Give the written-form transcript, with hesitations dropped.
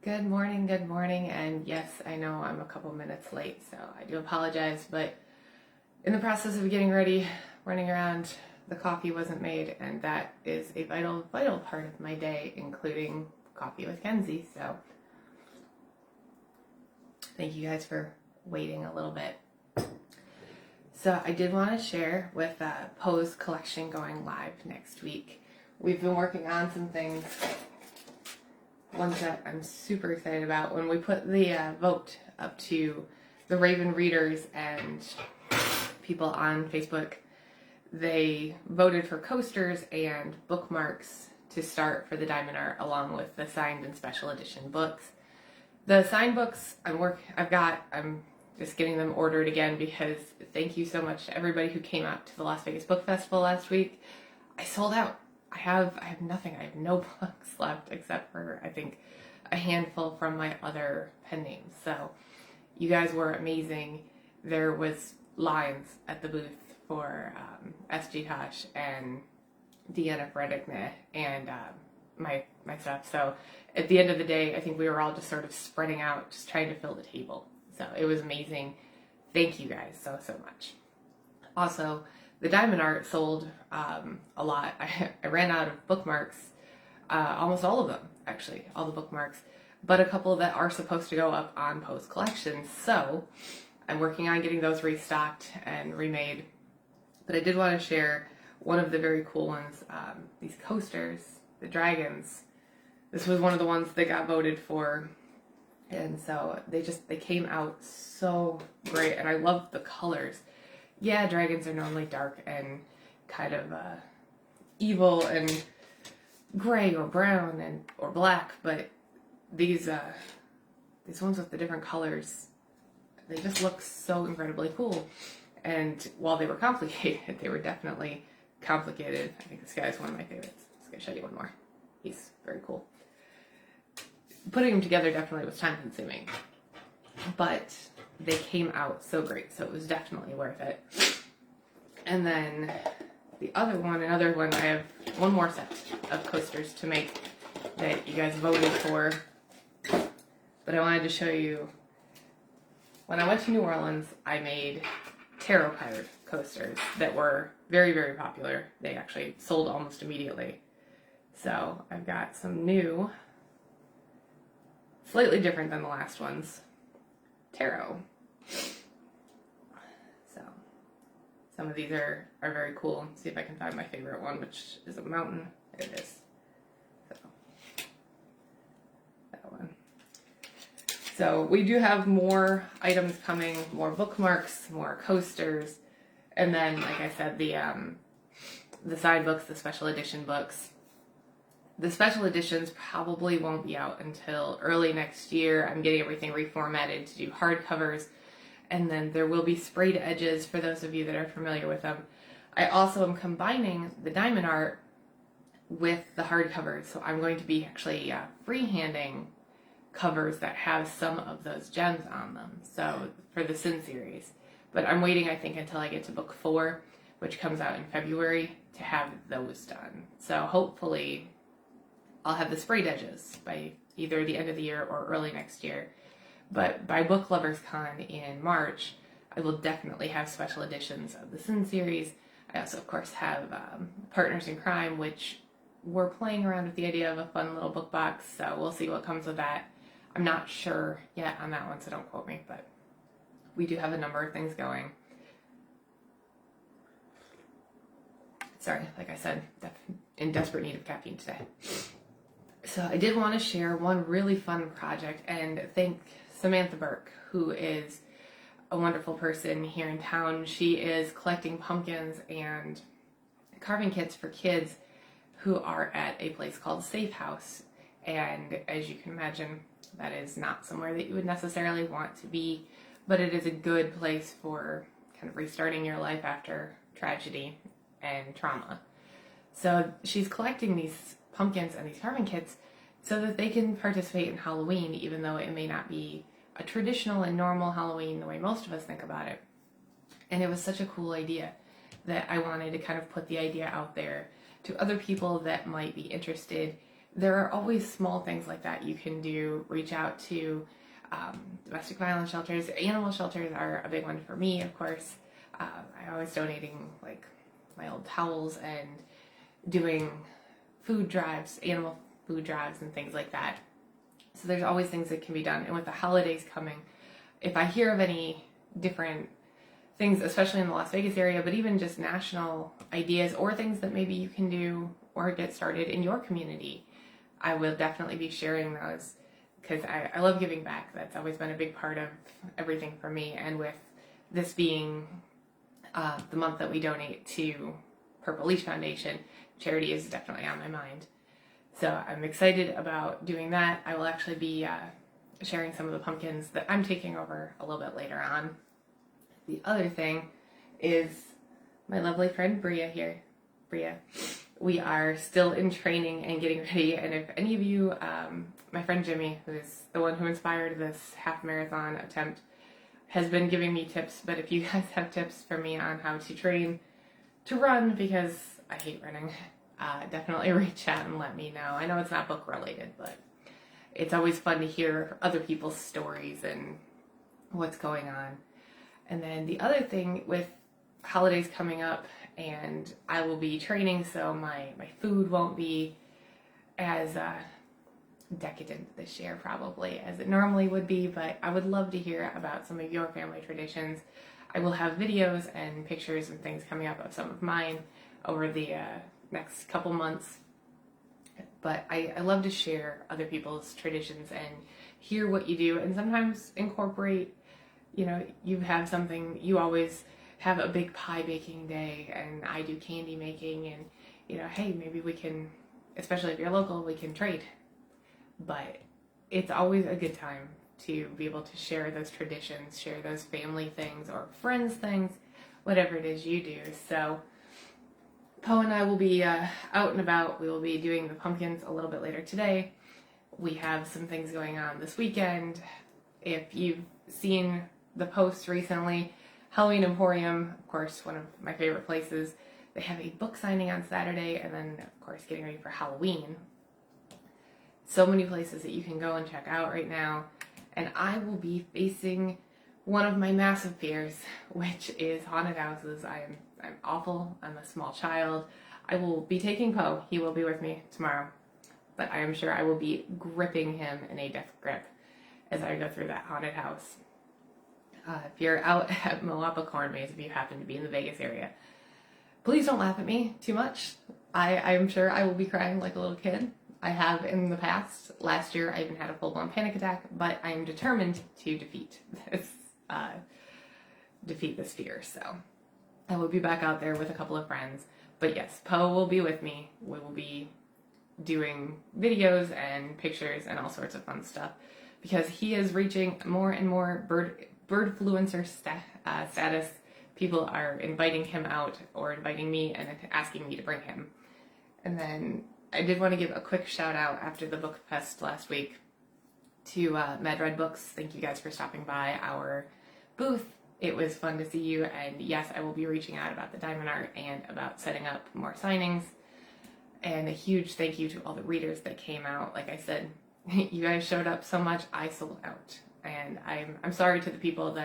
Good morning, and yes, I know I'm a couple minutes late, so I do apologize, but in the process of getting ready, running around, the coffee wasn't made, and that is a vital part of my day, including coffee with Kenzie, so thank you guys for waiting a little bit. So I did want to share with Poe's collection going live next week. We've been working on some things, ones that I'm super excited about. When we put the vote up to the Raven readers and people on Facebook, they voted for coasters and bookmarks to start for the diamond art, along with the signed and special edition books. The signed books I'm just getting them ordered again, because thank you so much to everybody who came out to the Las Vegas Book Festival last week. I sold out. I have nothing. I have no books left except for, I think, a handful from my other pen names. So you guys were amazing. There was lines at the booth for S.G. Tosh and Deanna Fredigne and my stuff. So at the end of the day, I think we were all just sort of spreading out, just trying to fill the table. So it was amazing. Thank you guys so much. Also, the diamond art sold a lot. I ran out of bookmarks, almost all of them, actually, all the bookmarks, but a couple that are supposed to go up on Post Collections. So I'm working on getting those restocked and remade. But I did want to share one of the very cool ones, these coasters, the dragons. This was one of the ones that got voted for. And so they came out so great, and I love the colors. Yeah, dragons are normally dark and kind of evil and gray or brown or black, but these ones with the different colors, they just look so incredibly cool. And while they were complicated, they were definitely complicated. I think this guy's one of my favorites. I'm just gonna show you one more. He's very cool. Putting them together definitely was time consuming, but they came out so great, so it was definitely worth it. And then another one, I have one more set of coasters to make that you guys voted for, but I wanted to show you, when I went to New Orleans, I made tarot card coasters that were very popular. They actually sold almost immediately. So I've got some new, slightly different than the last ones, tarot. So some of these are very cool. Let's see if I can find my favorite one, which is a mountain. There it is. So that one. So we do have more items coming, more bookmarks, more coasters, and then, like I said, the side books, the special edition books. The special editions probably won't be out until early next year. I'm getting everything reformatted to do hardcovers, and then there will be sprayed edges for those of you that are familiar with them. I also am combining the diamond art with the hardcovers, so I'm going to be actually freehanding covers that have some of those gems on them, so for the Sin series. But I'm waiting, I think, until I get to book 4, which comes out in February, to have those done. So hopefully I'll have the sprayed edges by either the end of the year or early next year. But by Book Lovers Con in March, I will definitely have special editions of the Sin series. I also, of course, have Partners in Crime, which we're playing around with the idea of a fun little book box, so we'll see what comes with that. I'm not sure yet on that one, so don't quote me, but we do have a number of things going. Sorry, like I said, in desperate need of caffeine today. So I did want to share one really fun project and thank Samantha Burke, who is a wonderful person here in town. She is collecting pumpkins and carving kits for kids who are at a place called Safe House. And as you can imagine, that is not somewhere that you would necessarily want to be, but it is a good place for kind of restarting your life after tragedy and trauma. So she's collecting these pumpkins and these carving kits so that they can participate in Halloween, even though it may not be a traditional and normal Halloween the way most of us think about it. And it was such a cool idea that I wanted to kind of put the idea out there to other people that might be interested. there are always small things like that you can do. Reach out to domestic violence shelters. Animal shelters are a big one for me, of course. I'm always donating like my old towels and doing food drives, animal food drives and things like that. So there's always things that can be done. And with the holidays coming, if I hear of any different things, especially in the Las Vegas area, but even just national ideas or things that maybe you can do or get started in your community, I will definitely be sharing those, because I love giving back. That's always been a big part of everything for me. And with this being the month that we donate to Purple Leash Foundation, charity is definitely on my mind. So I'm excited about doing that. I will actually be sharing some of the pumpkins that I'm taking over a little bit later on. The other thing is my lovely friend Bria here. Bria, we are still in training and getting ready. And if any of you, my friend Jimmy, who is the one who inspired this half marathon attempt, has been giving me tips. But if you guys have tips for me on how to train to run, because I hate running, definitely reach out and let me know. I know it's not book related, but it's always fun to hear other people's stories and what's going on. And then the other thing, with holidays coming up and I will be training, so my food won't be as decadent this year probably as it normally would be, but I would love to hear about some of your family traditions. I will have videos and pictures and things coming up of some of mine over the next couple months. But I love to share other people's traditions and hear what you do, and sometimes incorporate, you have something, you always have a big pie baking day, and I do candy making, and, hey, maybe we can, especially if you're local, we can trade. But it's always a good time to be able to share those traditions, share those family things or friends things, whatever it is you do. So Poe and I will be out and about. We will be doing the pumpkins a little bit later today. We have some things going on this weekend. If you've seen the posts recently, Halloween Emporium, of course, one of my favorite places, they have a book signing on Saturday, and then, of course, getting ready for Halloween. So many places that you can go and check out right now. And I will be facing one of my massive fears, which is haunted houses. I'm awful. I'm a small child. I will be taking Poe. He will be with me tomorrow. But I am sure I will be gripping him in a death grip as I go through that haunted house. If you're out at Moapa Corn Maze, if you happen to be in the Vegas area, please don't laugh at me too much. I'm sure I will be crying like a little kid. I have in the past. Last year I even had a full-blown panic attack, but I am determined to defeat this fear. So I will be back out there with a couple of friends. But yes, Poe will be with me. We will be doing videos and pictures and all sorts of fun stuff, because he is reaching more and more birdfluencer status. People are inviting him out or inviting me and asking me to bring him. And then I did want to give a quick shout out after the book fest last week to Mad Red Books. Thank you guys for stopping by our booth. It was fun to see you, and yes, I will be reaching out about the diamond art and about setting up more signings. And a huge thank you to all the readers that came out. Like I said, you guys showed up so much, I sold out. And I'm sorry to the people that